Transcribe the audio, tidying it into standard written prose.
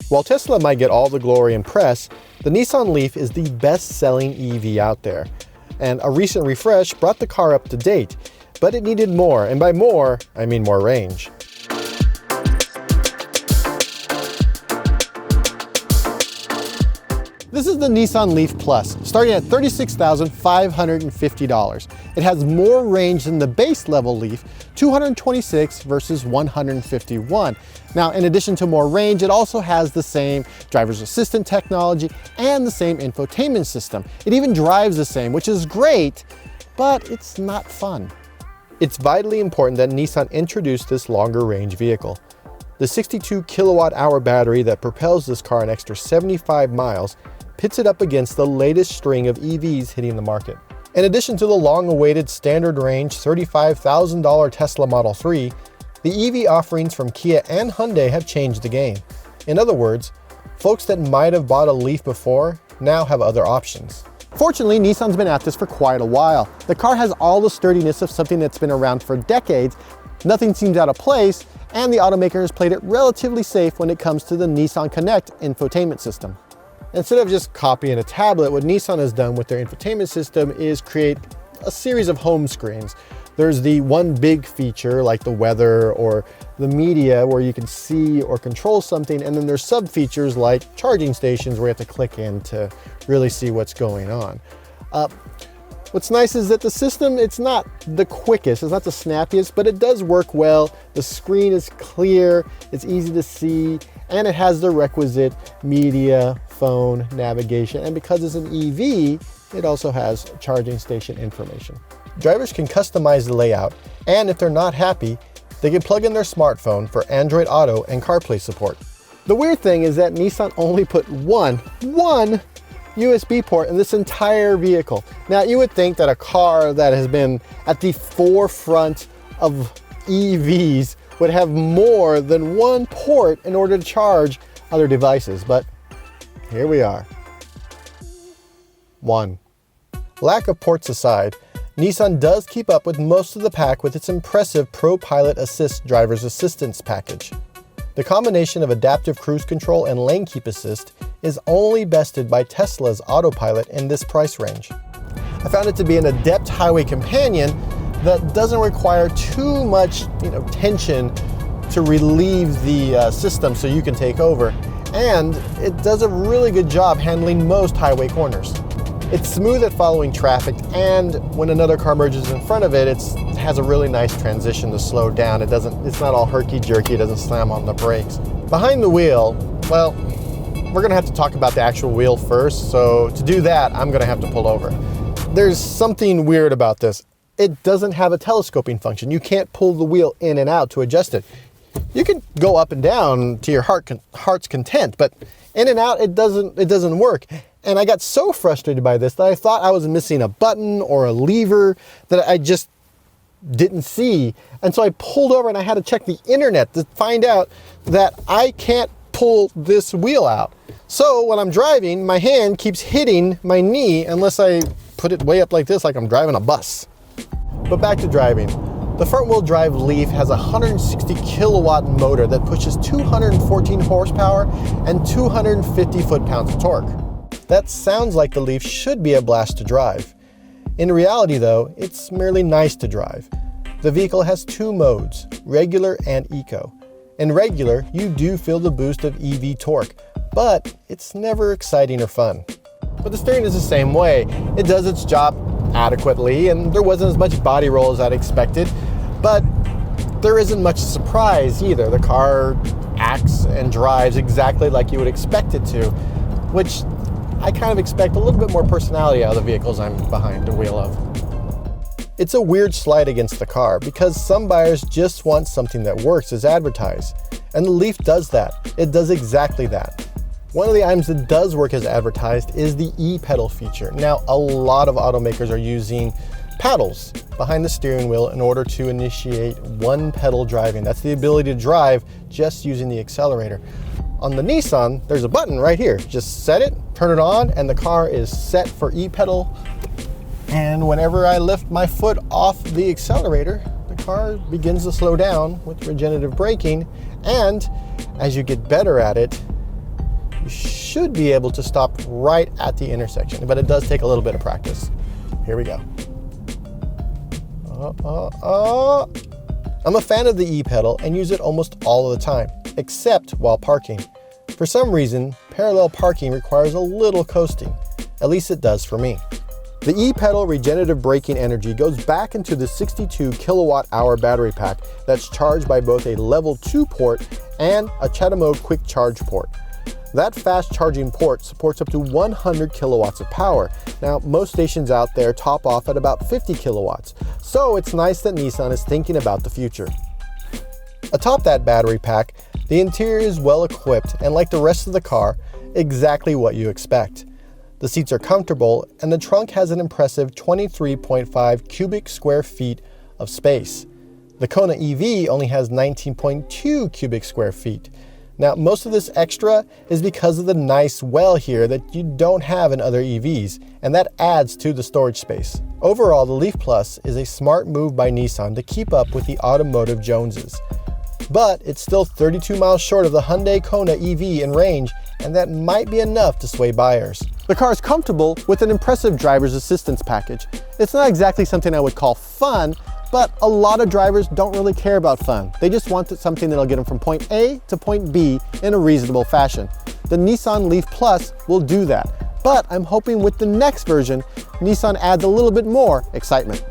While Tesla might get all the glory and press, the Nissan Leaf is the best-selling EV out there. And a recent refresh brought the car up to date, but it needed more, and by more, I mean more range. This is the Nissan Leaf Plus, starting at $36,550. It has more range than the base level Leaf, 226 versus 151. Now, in addition to more range, it also has the same driver's assistant technology and the same infotainment system. It even drives the same, which is great, but it's not fun. It's vitally important that Nissan introduced this longer range vehicle. The 62 kilowatt hour battery that propels this car an extra 75 miles pits it up against the latest string of EVs hitting the market. In addition to the long-awaited standard range $35,000 Tesla Model 3, the EV offerings from Kia and Hyundai have changed the game. In other words, folks that might have bought a Leaf before now have other options. Fortunately, Nissan's been at this for quite a while. The car has all the sturdiness of something that's been around for decades, nothing seems out of place, and the automaker has played it relatively safe when it comes to the Nissan Connect infotainment system. Instead of just copying a tablet, what Nissan has done with their infotainment system is create a series of home screens. There's the one big feature like the weather or the media where you can see or control something, and then there's sub features like charging stations where you have to click in to really see what's going on. What's nice is that the system, it's not the quickest, it's not the snappiest, but it does work well. The screen is clear, it's easy to see, and it has the requisite media, phone, navigation, and because it's an EV, it also has charging station information. Drivers can customize the layout, and if they're not happy, they can plug in their smartphone for Android Auto and CarPlay support. The weird thing is that Nissan only put one USB port in this entire vehicle. Now, you would think that a car that has been at the forefront of EVs would have more than one port in order to charge other devices, but here we are. One. Lack of ports aside, Nissan does keep up with most of the pack with its impressive ProPilot Assist driver's assistance package. The combination of adaptive cruise control and lane keep assist is only bested by Tesla's autopilot in this price range. I found it to be an adept highway companion that doesn't require too much tension to relieve the system so you can take over, and it does a really good job handling most highway corners. It's smooth at following traffic, and when another car merges in front of it, it has a really nice transition to slow down. It's not all herky-jerky, it doesn't slam on the brakes. Behind the wheel, well, we're gonna have to talk about the actual wheel first, so to do that, I'm gonna have to pull over. There's something weird about this. It doesn't have a telescoping function. You can't pull the wheel in and out to adjust it. You can go up and down to your heart's content, but in and out, it doesn't work. And I got so frustrated by this that I thought I was missing a button or a lever that I just didn't see. And so I pulled over and I had to check the internet to find out that I can't pull this wheel out. So when I'm driving, my hand keeps hitting my knee unless I put it way up like this, like I'm driving a bus. But back to driving. The front-wheel drive Leaf has a 160 kilowatt motor that pushes 214 horsepower and 250 foot-pounds of torque. That sounds like the Leaf should be a blast to drive. In reality though, it's merely nice to drive. The vehicle has two modes, regular and eco. In regular, you do feel the boost of EV torque, but it's never exciting or fun. But the steering is the same way. It does its job adequately, and there wasn't as much body roll as I'd expected, but there isn't much surprise either. The car acts and drives exactly like you would expect it to, which I kind of expect a little bit more personality out of the vehicles I'm behind the wheel of. It's a weird slide against the car because some buyers just want something that works as advertised, and the Leaf does that. It does exactly that. One of the items that does work as advertised is the e-pedal feature. Now, a lot of automakers are using paddles behind the steering wheel in order to initiate one pedal driving. That's the ability to drive just using the accelerator. On the Nissan, there's a button right here. Just set it, turn it on, and the car is set for e-pedal. And whenever I lift my foot off the accelerator, the car begins to slow down with regenerative braking. And as you get better at it, you should be able to stop right at the intersection, but it does take a little bit of practice. Here we go. I'm a fan of the e-pedal and use it almost all of the time, except while parking. For some reason, parallel parking requires a little coasting. At least it does for me. The e-pedal regenerative braking energy goes back into the 62 kilowatt-hour battery pack that's charged by both a level 2 port and a CHAdeMO quick charge port. That fast charging port supports up to 100 kilowatts of power. Now, most stations out there top off at about 50 kilowatts, so it's nice that Nissan is thinking about the future. Atop that battery pack, the interior is well equipped and, like the rest of the car, exactly what you expect. The seats are comfortable and the trunk has an impressive 23.5 cubic square feet of space. The Kona EV only has 19.2 cubic square feet. Now, most of this extra is because of the nice well here that you don't have in other EVs, and that adds to the storage space. Overall, the Leaf Plus is a smart move by Nissan to keep up with the automotive Joneses. But it's still 32 miles short of the Hyundai Kona EV in range, and that might be enough to sway buyers. The car is comfortable with an impressive driver's assistance package. It's not exactly something I would call fun, but a lot of drivers don't really care about fun. They just want something that'll get them from point A to point B in a reasonable fashion. The Nissan Leaf Plus will do that, but I'm hoping with the next version, Nissan adds a little bit more excitement.